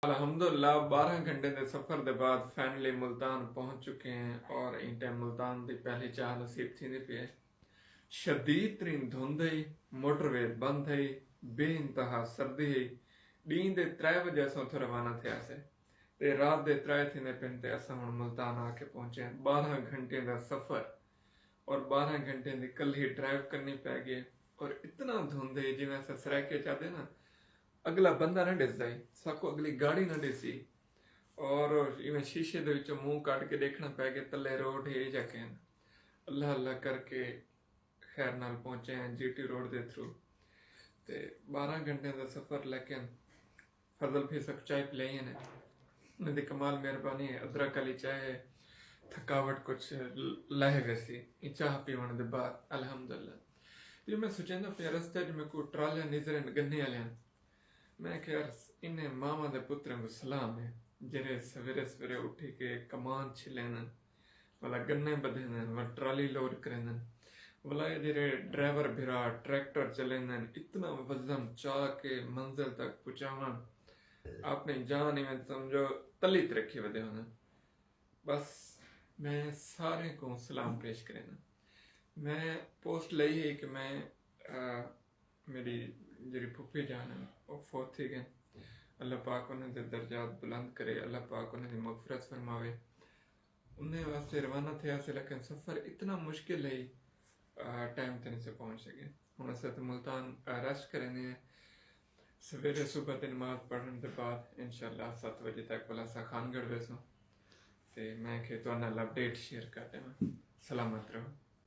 الحمدللہ 12 گھنٹے دے سفر دے بعد فائنلی ملتان پہنچ چکے ہیں اور ان ٹائم ملتان دی پہلی چاہ نصیب تھی نہیں پی ہے. شدید ترین دھند ہے، موٹر وے بند ہے، بے انتہا سردی ہے. ڈین دے 3 بجے اساں اتھوں روانہ تھیا سے تے رات دے 3 تھیندے پن تے اساں ہن ملتان آ کے پہنچے ہیں. 12 گھنٹے دا سفر اور 12 گھنٹے دی کلی ڈرائیو کرنی پے گئی اور اتنا دھند ہے جویں اساں سرائکے چاہتے نا اگلا بندہ نہ ڈس جائے، ساکو اگلی گاڑی نہ ڈسی اور ایویں شیشے دے وچوں منہ کٹ کے دیکھنا پے کہ تلے روڈ ہے یا کہیں. اللہ اللہ کر کے خیر نال پہنچے ہیں جی ٹی روڈ دے تھرو تے 12 گھنٹے دا سفر. لیکن فضل بھی سب چائے پلئی نے انہیں دی کمال مہربانی ہے. ادرک والی چائے تھکاوٹ کچھ لہ ویسی یہ چاہ پیون دے بعد الحمدللہ. جو میں سوچیں نا پھر رستے جو میں کو ٹرالے نظر گنے والے ہیں، میں کہ یار انہیں ماما دے پتروں کو سلام ہے جنہیں سویرے سویرے اٹھی کے کمان چھلین والا گنے بدھین والا ٹرالی لوڈ کریں والا جرے ڈرائیور بھرا ٹریکٹر چلین اتنا وزن چاہ کے منزل تک پہنچاون اپنی جان ہی میں سمجھو تلیت رکھی ودے ہونا. بس میں سارے کو سلام پیش کریں. میں پوسٹ لئی ہے کہ میں میری جڑی پھپھی جان ہے وہ فوت تھی گئے. اللہ پاک انہیں دے درجات بلند کرے، اللہ پاک انہیں دی مغفرت فرماوے. انہیں واسطے روانہ تھے سے لیکن سفر اتنا مشکل ہے ٹائم تے نہیں سے پہنچ سکے. ہن اسے تے ملتان ریسٹ کریں گے سویرے صبح تے نماز پڑھنے کے بعد انشاءاللہ 7 بجے تک بلا سا خان گڑھ ویسوں تے میں کہ تو نال اپڈیٹ شیئر کرتے ہیں. سلامت رہو.